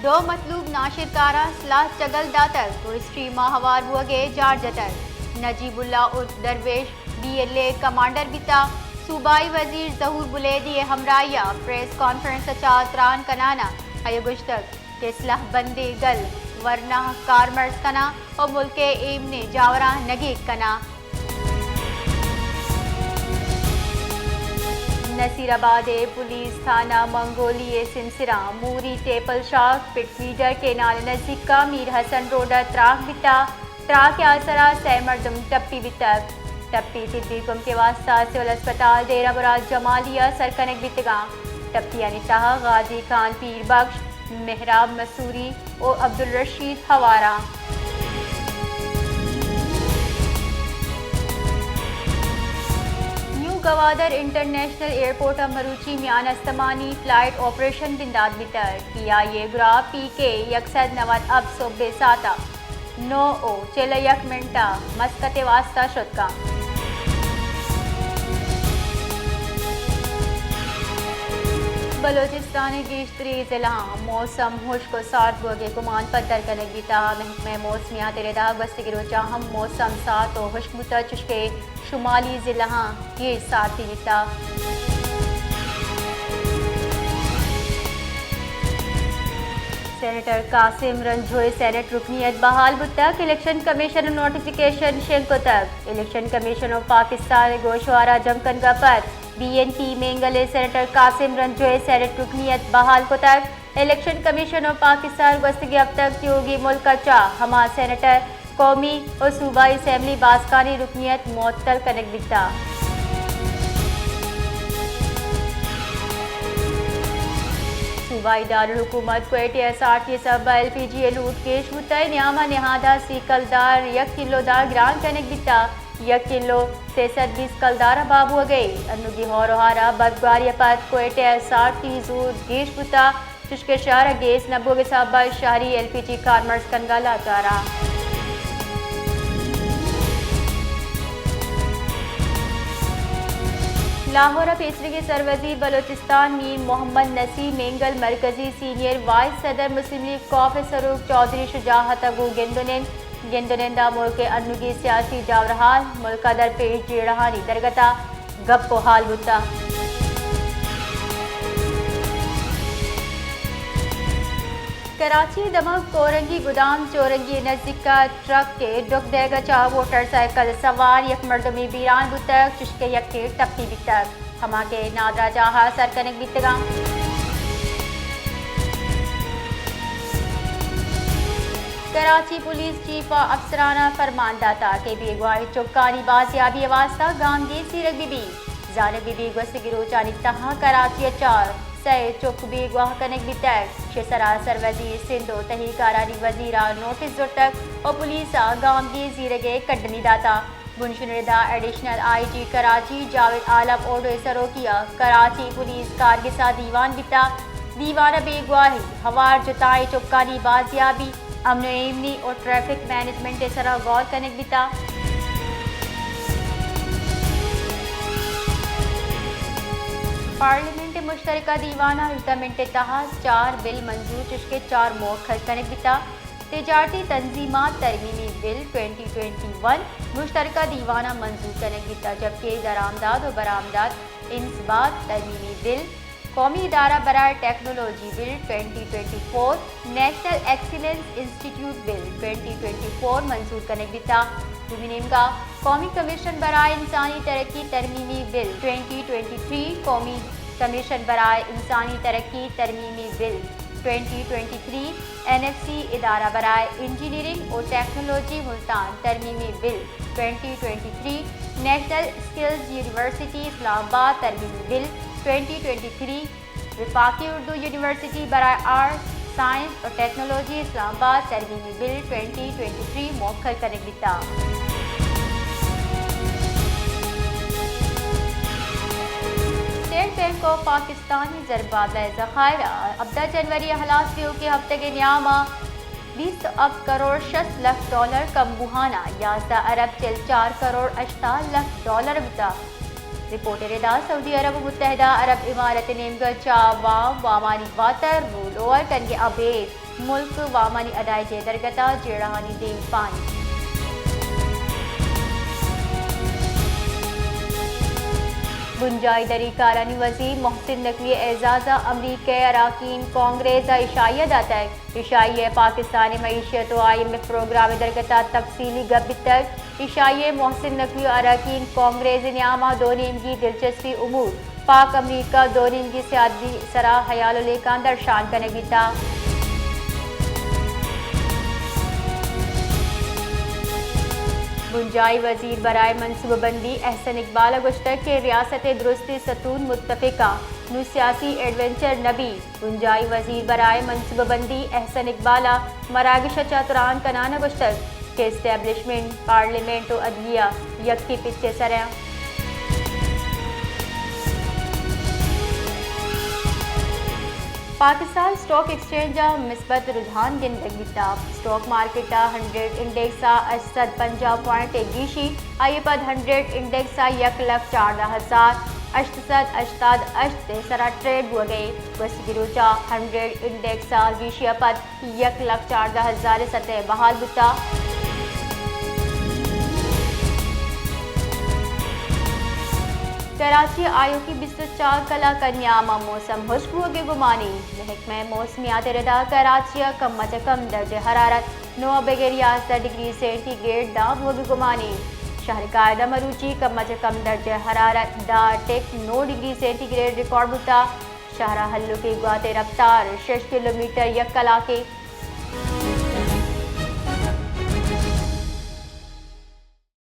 दो मतलूब नाशिरकारा सलाह चगल दातर तो हिस्ट्री माहवार हुए जार जतर नजीबुल्ला उर्फ दरवेश BLA कमांडर बिता सूबाई वजीर जहूर बुलेदी हमराया प्रेस कॉन्फ्रेंस अचा त्रान कनाना अय गुश्तक के सलाह बंदी गल वरना कारमर्स कना और मुल्क एमने जावरा नगीक कना नसीराबाद पुलिस थाना मंगोली सिंसिरा मूरी टेपल शाख पिटवीडर के नाल नजदीक का मीर हसन रोड त्राक बिता त्राक आसरा सहमर्दम टप्पी बितक टप्पी तिब्बी गुम के वास्ता सिविल अस्पताल डेरा मुराद जमालिया सरकनक बितगा टप्पी अनिताहा गाजी खान पीर बख्श मेहराब मसूरी और अब्दुल रशीद हवारा गवादर इंटरनेशनल एयरपोर्ट मरूची म्यान अस्तमानी फ्लाइट ऑपरेशन बिंदाद बितर किया ये ग्रा PK 190 अब सोबे साता 9 ओ चेल 1 मिनटा मस्कते वास्ता शुदका बलोचिस्तान गिश्तरी जिला मौसम खुश्क सात बोगे गुमान पद्दर कनक बीता महकमे मौसमियात रेदाग बस्तिगिरोचा हम मौसम सात और खुश्क मुता चुश्के शुमाली जिला गिर साथी बीता सेनेटर कासिम रंझोई सेनेट रुकनीत बहाल बुतक इलेक्शन कमीशन नोटिफिकेशन शेंको तक इलेक्शन कमीशन ऑफ पाकिस्तान गोशवारा जमकन गपत BNP मेंगले सेनेटर कासिम रंझोई सेनेट रुकनीत बहाल को तक इलेक्शन कमीशन ऑफ पाकिस्तान वस्तगी अब तक योगी मुल्क चा हमा सेनेटर कौमी और सूबाई असेंबली बासकानी रुकनीत मुअत्तल कनक बिता सूबाई दारुल हुकूमत क्वेट SRT सब LPG लूट केश मुतय न्यामा निहादा सीकलदार 1 किलो दार ग्रान कनक बिता 1 किलो से 20 कलदार बाबू गई अनुगी होरहारा बदगारिया पद क्वेट SRT जूर गेश बुता चुश्के शहर गेस नब्बो के साबा शहरी LPG कारमर्स कनगाला चारा लाहौर पेशरी के सरवजीर बलोचिस्तान मीर मोहम्मद नसीम मेंगल मरकजी सीनियर वाइस सदर मुस्लिम लीग कौफ सरूक चौधरी शुजाहत अगू गेंदोनेंदा मुल्क अनुगी सियासी जावरहाल मुल्क दर पेश जेड़हानी दरगता गप्पो हाल बुता कराची दमक कोरंगी गुदाम चोरंगी नजदीक का ट्रक के डुक देगा चा मोटरसाइकिल सवार यक मर्दमी बीरान बुतक चुश्के यक के टप्पी बितक हमा के नादरा चाहा सरकनक बितगा कराची पुलिस चीफ अफसराना फरमानदाता के बेगवाई चुक्कानी बाजियाबी वास्ता गांधी सीरक बीबी जानक बीबी गस्तिगिरो चानी तहा कराची चार सय चुक बेगवाह कनक बितक शेसरा सरवजीर सिंधो तहीकारानी वजीरा नोटिस जुटक और पुलिस गांधी जीरगे कड्डनी दाता बुनशुनिदा additional IG Karachi Javed Alam ओडो सरोकिया Karachi police कारगिसा दीवान बिता दीवाना बेगवाही हवार जुताई चुक्कानी बाजियाबी अमन एमनी और ट्रैफिक मैनेजमेंट सरा गौर कनक बिता पार्लियामेंट मुश्तरका दीवाना हिजमिंट तहा 4 बिल मंजूर चुश्के 4 मौखर कनक बिता तिजारती तंजीमात तरमीमी बिल 2021 मुश्तरका दीवाना मंजूर कनक बिता जबकि दरामदाद और बरामदाद इंसबात तरमीमी बिल कौमी इदारा बराए technology bill 2024 national excellence institute bill 2024 मंजूर कनक बिता का कौमी कमीशन बराए इंसानी तरक्की तरमीमी बिल 2023 कौमी कमीशन बराए इंसानी तरक्की तरमीमी बिल 2023 NFC इदारा बराए इंजीनियरिंग और टेक्नोलॉजी मुल्तान तरमीमी bill 2023 national skills university Islamabad तरमीमी बिल 2023 विफाकी उर्दू यूनिवर्सिटी बराए आर्ट साइंस और टेक्नोलॉजी इस्लामाबाद तरमीमी बिल 2023 मौखर कनक बिता स्टेट बैंक ऑफ पाकिस्तानी ज़रबाब ज़खायरा 14 जनवरी हलासियों के हफ्ते के न्यामा 20 अब करोड़ 60 लाख डॉलर कम बुहाना 11 अरब 4 करोड़ 68 लाख डॉलर बिता रिपोर्टर सऊदी अरब मुत्तहदा अरब इमारत नेमगचा वामानी वातर रूल ओवर कनगे अबेद मुल्क वामानी अदायजे दरगता जेड़ानी देव पानी गुंजाई दरी कारनी वजीर मोहसिन नकवी एजाज़ा अमरीकी अराकीन कांग्रेस इशाइया दातक इशाइया पाकिस्तानी मईशत IMF प्रोग्राम दरगता तफसीली गबितर इशाइया मोहसिन नकवी अराकीन कांग्रेस न्यामा दोनीम की दिलचस्पी उमूर पाक अमरीका दोनीम की सियादी सरा हयाल लेकान दर्शान करने बीता गुंजाई वजीर बराए मनसूबबंदी एहसन इकबाल गुश्तक के रियासत दुरुस्ती सतून मुत्तफ़िका नु सियासी एडवेंचर नबी गुंजाई वजीर बराए मनसूबबंदी एहसन इकबाला मरागिश चातुरान कनाना गुश्तक के इस्टेब्लिशमेंट पार्लियामेंट और अदलिया यक्की पिछे सरें पाकिस्तान स्टॉक एक्सचेंज मिसबत रुझान गिन लगता स्टॉक मार्केट 100 इंडेक्स 850 पॉइंट गीशी आई पद 100 इंडेक्स 1,04,888 सरा ट्रेड हुए गए बस गिरोचा 100 इंडेक्स गीशी पद 1,04,000 सतह बहाल बुता कराची आयो की 24 कला कन्यामा मौसम खुशबू के गुमानी महकमा मौसमियात रदा कराची कम अज कम दर्ज हरारत 9 बगैर 11 डिग्री सेंटीग्रेड दाब होगी गुमानी शहर कायदा मरूची कम अज कम दर्ज हरारत दा टेक 9 डिग्री सेंटीग्रेड रिकॉर्ड बुता शहरा हल्लू के गुआते रफ्तार 6 किलोमीटर 1 कला के